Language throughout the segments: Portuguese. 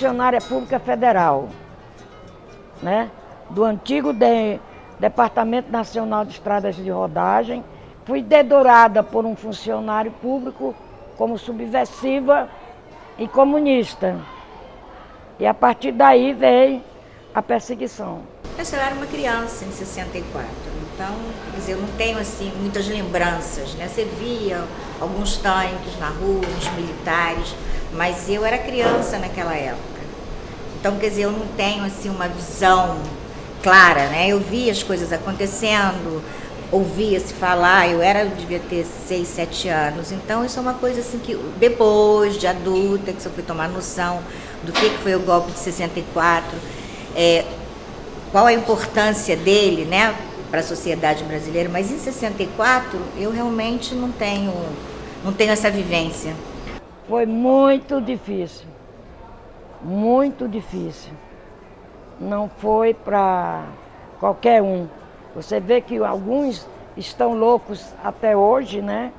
funcionária pública federal, né? Do antigo Departamento Nacional de Estradas de Rodagem. Fui dedurada por um funcionário público como subversiva e comunista. E a partir daí veio a perseguição. Eu era uma criança em 64, então, quer dizer, eu não tenho assim muitas lembranças, né? Você via alguns tanques na rua, uns militares, mas eu era criança naquela época. Então, quer dizer, eu não tenho assim uma visão clara, né? Eu via as coisas acontecendo, ouvia-se falar, eu devia ter 6, 7 anos, então isso é uma coisa assim que depois de adulta, que eu fui tomar noção do que foi o golpe de 64, qual a importância dele, né, para a sociedade brasileira, mas em 64 eu realmente não tenho essa vivência. Foi muito difícil, muito difícil. Não foi para qualquer um. Você vê que alguns estão loucos até hoje, né?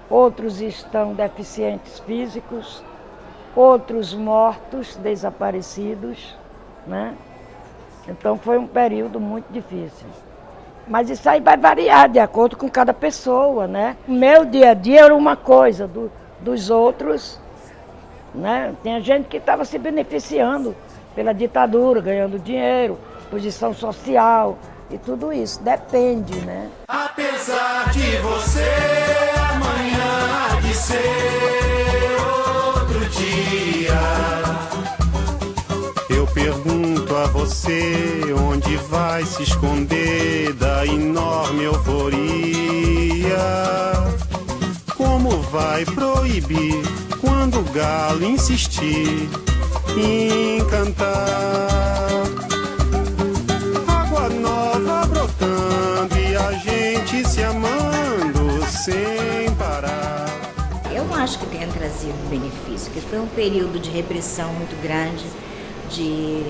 Outros estão deficientes físicos, outros mortos, desaparecidos, né? Então foi um período muito difícil. Mas isso aí vai variar de acordo com cada pessoa, né? O meu dia a dia era uma coisa, dos outros, né? Tem gente que estava se beneficiando pela ditadura, ganhando dinheiro, posição social e tudo isso. Depende, né? Apesar de você amanhã há de ser outro dia. Eu pergunto a você onde vai se esconder da enorme euforia. Como vai proibir quando o galo insistir em cantar? Água nova brotando e a gente se amando sem parar. Eu não acho que tenha trazido benefício, porque foi um período de repressão muito grande, de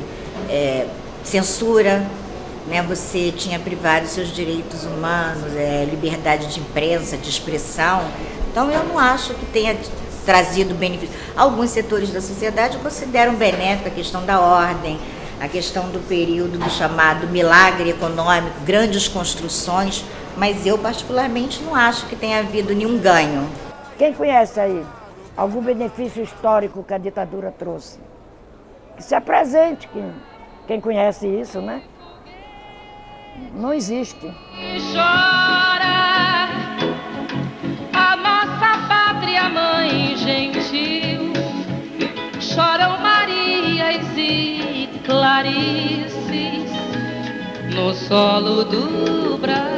censura, né? Você tinha privado seus direitos humanos, liberdade de imprensa, de expressão. Então eu não acho que tenha trazido benefício. Alguns setores da sociedade consideram benéfica a questão da ordem, a questão do período do chamado milagre econômico, grandes construções, mas eu particularmente não acho que tenha havido nenhum ganho. Quem conhece aí algum benefício histórico que a ditadura trouxe? Que se apresente, quem conhece isso, né? Não existe. Chora a nossa pátria mãe gentil, choram Marias e Clarices no solo do Brasil.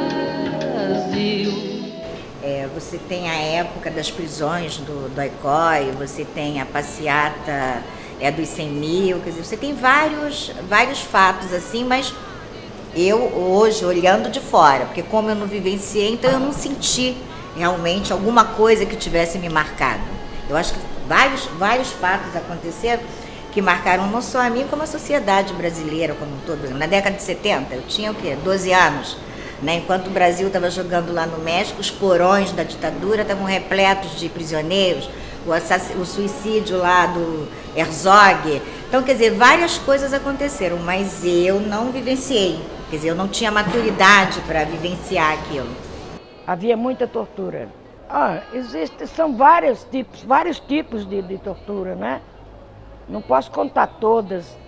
Você tem a época das prisões do Ai-Khoi, você tem a passeata dos 100 mil, quer dizer, você tem vários fatos assim, mas eu hoje, olhando de fora, porque como eu não vivenciei, então eu não senti realmente alguma coisa que tivesse me marcado. Eu acho que vários fatos aconteceram que marcaram não só a mim, como a sociedade brasileira como um todo. Por exemplo, na década de 70, eu tinha o quê? 12 anos. Né? Enquanto o Brasil estava jogando lá no México, os porões da ditadura estavam repletos de prisioneiros, o suicídio lá do Herzog. Então, quer dizer, várias coisas aconteceram, mas eu não vivenciei. Quer dizer, eu não tinha maturidade para vivenciar aquilo. Havia muita tortura. São vários tipos de tortura, né? Não posso contar todas,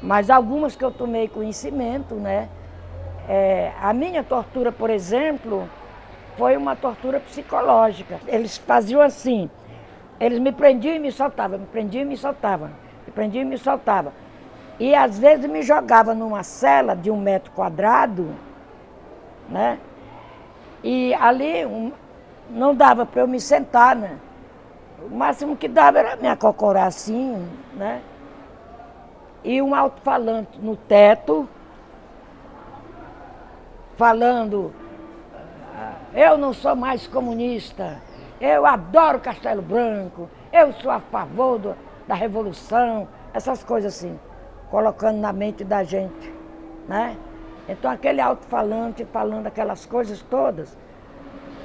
mas algumas que eu tomei conhecimento, né? A minha tortura, por exemplo, foi uma tortura psicológica. Eles faziam assim, eles me prendiam e me soltavam, me prendiam e me soltavam, me prendiam e me soltavam. E às vezes me jogavam numa cela de 1 metro quadrado, né? E ali não dava para eu me sentar, né? O máximo que dava era me acocorar assim, né? E um alto-falante no teto, falando, eu não sou mais comunista, eu adoro Castelo Branco, eu sou a favor da Revolução, essas coisas assim, colocando na mente da gente, né? Então aquele alto-falante falando aquelas coisas todas,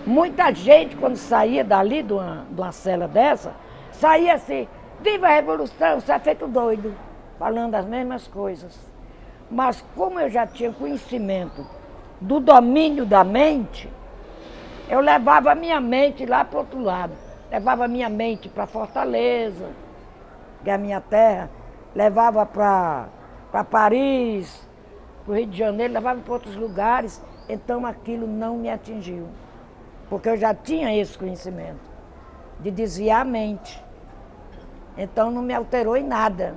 muita gente quando saía dali de uma cela dessa, saía assim, viva a Revolução, você é feito doido, falando as mesmas coisas. Mas como eu já tinha conhecimento do domínio da mente, eu levava a minha mente lá para o outro lado. Levava a minha mente para Fortaleza, que é a minha terra, levava para Paris, para o Rio de Janeiro, levava para outros lugares. Então aquilo não me atingiu, porque eu já tinha esse conhecimento de desviar a mente. Então não me alterou em nada.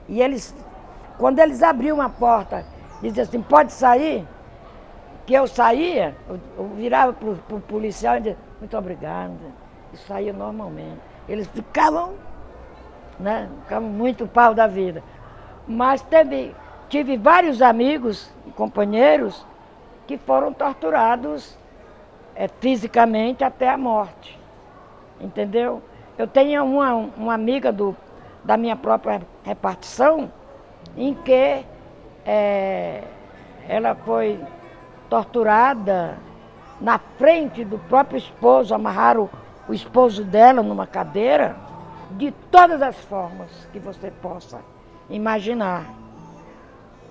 E eles, quando eles abriam uma porta, diziam assim, pode sair? Que eu saía, eu virava para o policial e dizia, muito obrigado, e saía normalmente. Eles ficavam, né, ficavam muito pau da vida. Mas tive vários amigos e companheiros que foram torturados fisicamente até a morte, entendeu? Eu tenho uma amiga da minha própria repartição, em que ela foi torturada na frente do próprio esposo, amarraram o esposo dela numa cadeira, de todas as formas que você possa imaginar.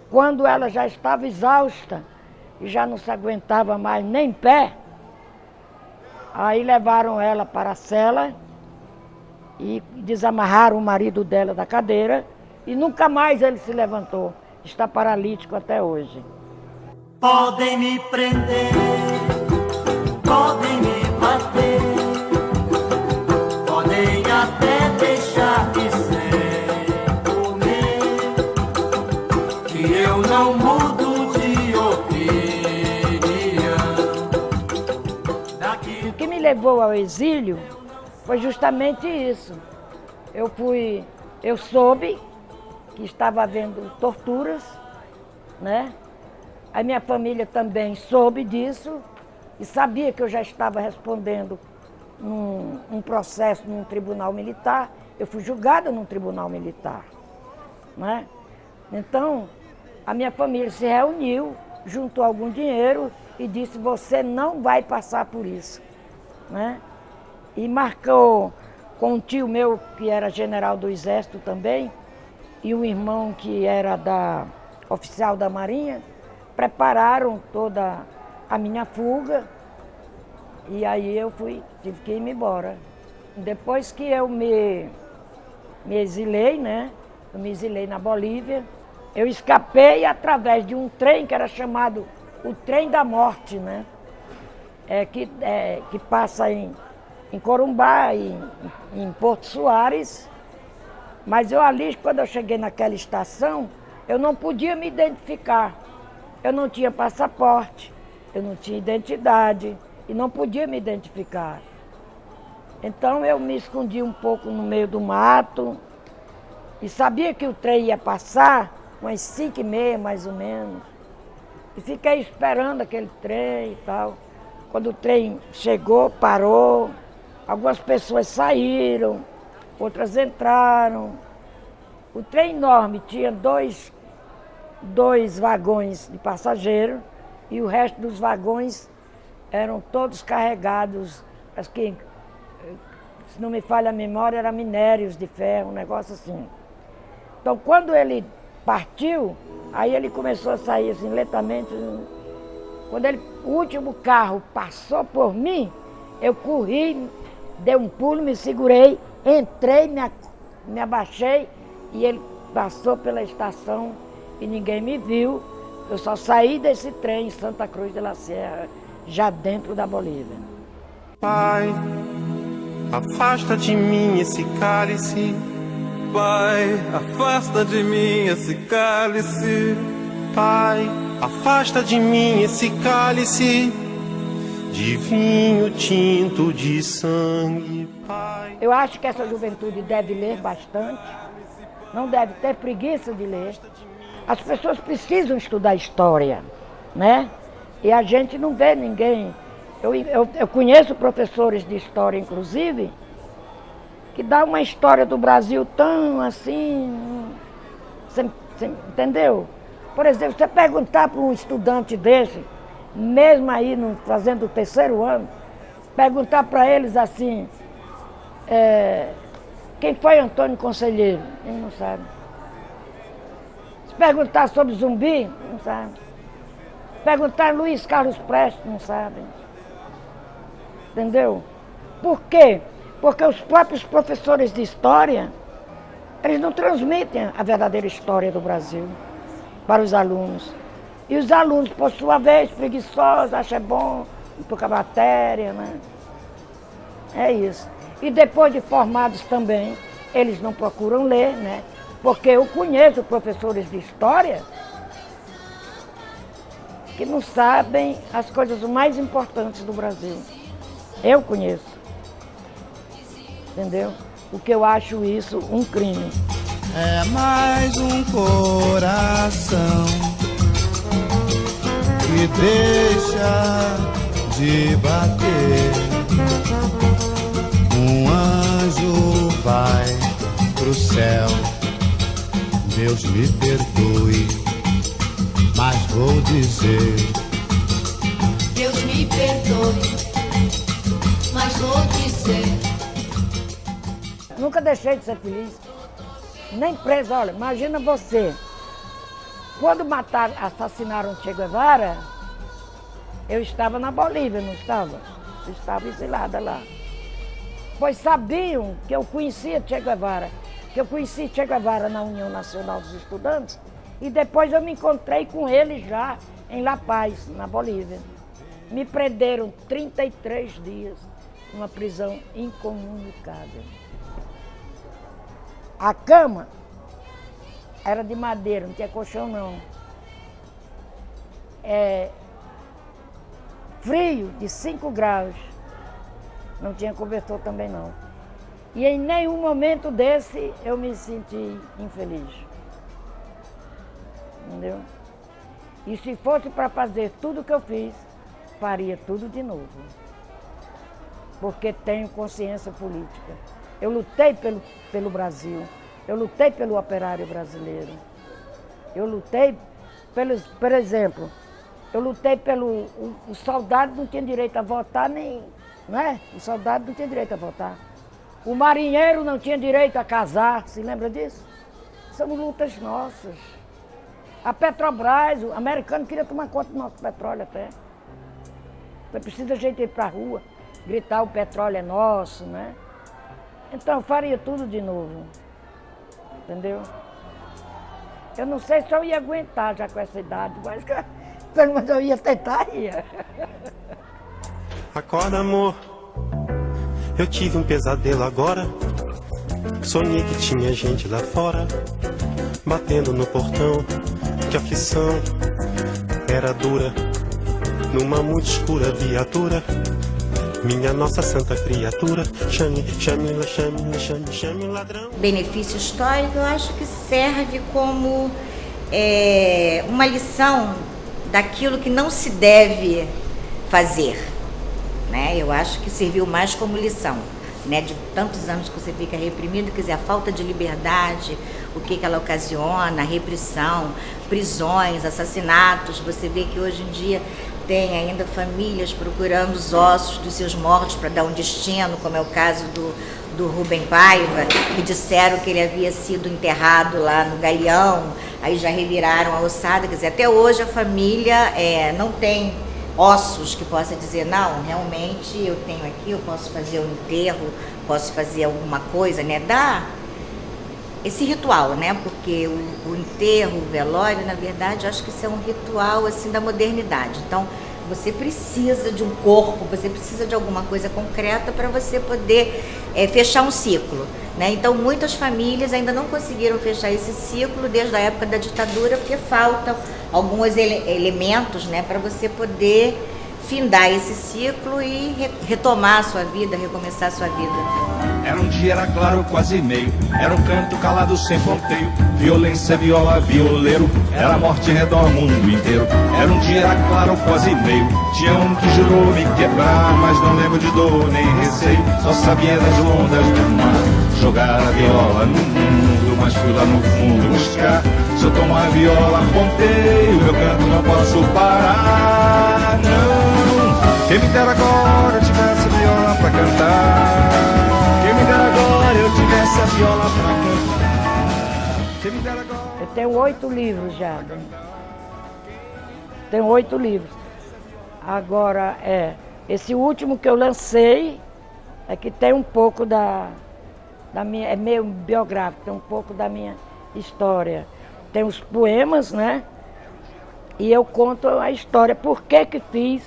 Quando ela já estava exausta e já não se aguentava mais nem em pé, aí levaram ela para a cela e desamarraram o marido dela da cadeira e nunca mais ele se levantou. Está paralítico até hoje. Podem me prender, podem me bater, podem até deixar de ser comer, que eu não mudo de opinião. O que me levou ao exílio foi justamente isso. Eu soube que estava havendo torturas, né? A minha família também soube disso e sabia que eu já estava respondendo num processo num tribunal militar. Eu fui julgada num tribunal militar, né? Então, a minha família se reuniu, juntou algum dinheiro e disse, você não vai passar por isso, né? E marcou com um tio meu, que era general do Exército também, e um irmão que era oficial da Marinha, prepararam toda a minha fuga e aí eu tive que ir embora. Depois que eu me exilei, né? Eu me exilei na Bolívia, eu escapei através de um trem que era chamado o Trem da Morte, né? Que passa em Corumbá, em Porto Soares, mas eu ali, quando eu cheguei naquela estação, eu não podia me identificar. Eu não tinha passaporte, eu não tinha identidade e não podia me identificar. Então eu me escondi um pouco no meio do mato e sabia que o trem ia passar, umas 5h30 mais ou menos. E fiquei esperando aquele trem e tal. Quando o trem chegou, parou, algumas pessoas saíram, outras entraram. O trem enorme tinha dois vagões de passageiro e o resto dos vagões eram todos carregados, acho que, se não me falha a memória, eram minérios de ferro, um negócio assim. Então, quando ele partiu, aí ele começou a sair assim, lentamente. Quando o último carro passou por mim, eu corri, dei um pulo, me segurei, entrei, me abaixei e ele passou pela estação e ninguém me viu. Eu só saí desse trem em Santa Cruz de la Sierra, já dentro da Bolívia. Pai, afasta de mim esse cálice. Pai, afasta de mim esse cálice. Pai, afasta de mim esse cálice de vinho tinto de sangue. Pai. Eu acho que essa juventude deve ler bastante, não deve ter preguiça de ler. As pessoas precisam estudar história, né? E a gente não vê ninguém. Eu conheço professores de história, inclusive, que dá uma história do Brasil tão assim, você entendeu? Por exemplo, você perguntar para um estudante desse, mesmo aí fazendo o 3º ano, perguntar para eles assim, Quem foi Antônio Conselheiro? Ele não sabe. Se perguntar sobre Zumbi, não sabe. Perguntar Luiz Carlos Prestes, não sabe. Entendeu? Por quê? Porque os próprios professores de história, eles não transmitem a verdadeira história do Brasil para os alunos. E os alunos, por sua vez, preguiçosos, acham bom, pouca matéria, né? É isso. E depois de formados também, eles não procuram ler, né? Porque eu conheço professores de história que não sabem as coisas mais importantes do Brasil. Eu conheço. Entendeu? O que eu acho isso um crime. É mais um coração que deixa de bater. Um anjo vai pro céu. Deus me perdoe, mas vou dizer. Deus me perdoe, mas vou dizer. Nunca deixei de ser feliz. Nem preso, olha, imagina você. Quando mataram, assassinaram Che Guevara, eu estava na Bolívia, não estava? Eu estava exilada lá. Pois sabiam que eu conhecia Che Guevara, que eu conheci Che Guevara na União Nacional dos Estudantes, e depois eu me encontrei com ele já em La Paz, na Bolívia. Me prenderam 33 dias numa prisão incomunicável. A cama era de madeira, não tinha colchão não. Frio de 5 graus, não tinha cobertor também não. E em nenhum momento desse eu me senti infeliz. Entendeu? E se fosse para fazer tudo o que eu fiz, faria tudo de novo. Porque tenho consciência política. Eu lutei pelo Brasil, eu lutei pelo operário brasileiro. Eu lutei, por exemplo, eu lutei pelo... O soldado não tinha direito a votar nem... Não é? O soldado não tinha direito a votar. O marinheiro não tinha direito a casar, se lembra disso? São lutas nossas. A Petrobras, o americano queria tomar conta do nosso petróleo até. Então precisa a gente ir para a rua, gritar o petróleo é nosso, né? Então eu faria tudo de novo, entendeu? Eu não sei se eu ia aguentar já com essa idade, mas pelo menos eu ia tentar, ia. Acorda, amor, eu tive um pesadelo agora. Sonhei que tinha gente lá fora, batendo no portão. Que aflição era dura, numa muito escura viatura. Minha nossa santa criatura, chame o ladrão. Benefício histórico, eu acho que serve como uma lição daquilo que não se deve fazer, né? Eu acho que serviu mais como lição, né? De tantos anos que você fica reprimido, quer dizer, a falta de liberdade, o que ela ocasiona, a repressão, prisões, assassinatos. Você vê que hoje em dia tem ainda famílias procurando os ossos dos seus mortos para dar um destino, como é o caso do Rubem Paiva, que disseram que ele havia sido enterrado lá no Galeão, aí já reviraram a ossada. Quer dizer, até hoje a família não tem ossos que possa dizer, não, realmente eu tenho aqui, eu posso fazer um enterro, posso fazer alguma coisa, né? Dá esse ritual, né? Porque o enterro, o velório, na verdade, eu acho que isso é um ritual assim da modernidade. Então, você precisa de um corpo, você precisa de alguma coisa concreta para você poder fechar um ciclo, né? Então, muitas famílias ainda não conseguiram fechar esse ciclo desde a época da ditadura, porque faltam alguns elementos, né, para você poder findar esse ciclo e retomar a sua vida, recomeçar a sua vida. Era um dia, era claro, quase meio. Era um canto calado sem ponteio. Violência, viola, violeiro. Era morte em redor, mundo inteiro. Era um dia, era claro, quase meio. Tinha um que jurou me quebrar, mas não lembro de dor nem receio. Só sabia das ondas do mar, jogar a viola no mundo. Mas fui lá no fundo buscar. Se eu tomar a viola, ponteio, meu canto não posso parar, não. Quem me dera agora eu tivesse viola pra cantar. Quem me dera agora eu tivesse trouxe a viola pra cantar. Quem me dera agora. Eu tenho 8 livros já. Né? Tenho 8 livros. Agora, esse último que eu lancei é que tem um pouco da minha, é meio biográfico, tem um pouco da minha história. Tem os poemas, né? E eu conto a história, por que que fiz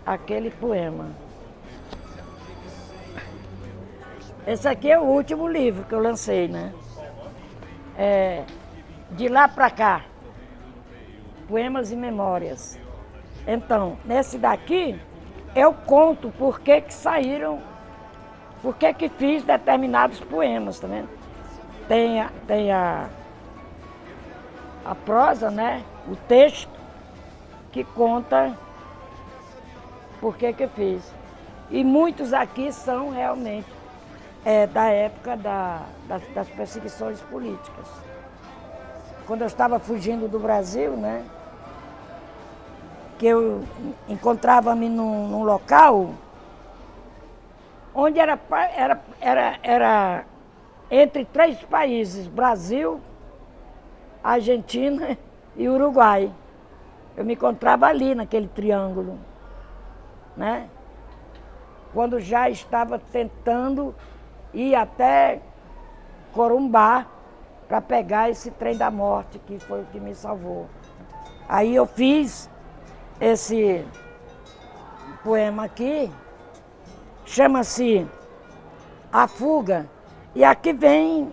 aquele poema. Esse aqui é o último livro que eu lancei, né? De lá para cá, Poemas e Memórias. Então, nesse daqui, eu conto por que que saíram, por que que fiz determinados poemas, tá vendo? Tem a prosa, né? O texto que conta por que que fiz. E muitos aqui são realmente da época das perseguições políticas. Quando eu estava fugindo do Brasil, né? Que eu encontrava-me num local onde era entre 3 países, Brasil, Argentina e Uruguai. Eu me encontrava ali naquele triângulo, né? Quando já estava tentando ir até Corumbá para pegar esse trem da morte, que foi o que me salvou. Aí eu fiz esse poema aqui, chama-se A Fuga, e aqui vem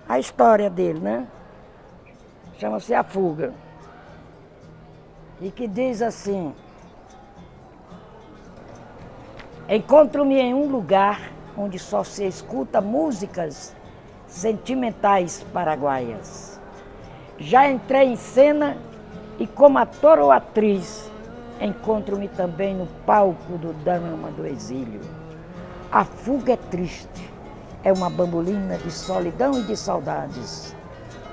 a história dele, né? Chama-se A Fuga. E que diz assim: encontro-me em um lugar onde só se escuta músicas sentimentais paraguaias. Já entrei em cena e como ator ou atriz, encontro-me também no palco do drama do exílio. A fuga é triste, é uma bambolina de solidão e de saudades.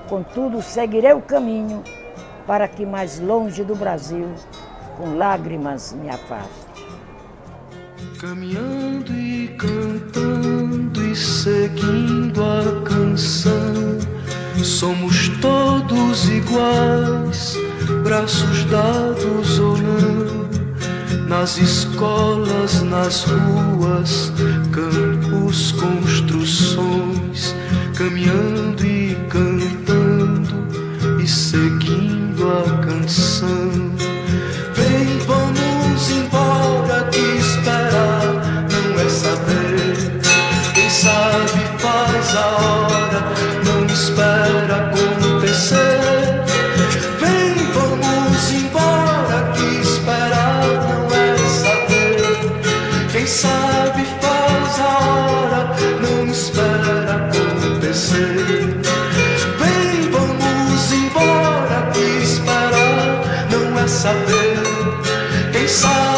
Contudo, seguirei o caminho para que mais longe do Brasil, com lágrimas me afaste. Caminhando e cantando e seguindo a canção, somos todos iguais, braços dados ou não, nas escolas, nas ruas, campos, construções, caminhando e cantando e seguindo a canção. Vem, vamos embora, que esperar não é saber. Quem sabe faz a hora, não espera acontecer. Vem, vamos embora, que esperar não é saber. Quem sabe faz a hora, não espera acontecer. Vem, vamos embora, que esperar não é saber. Quem sabe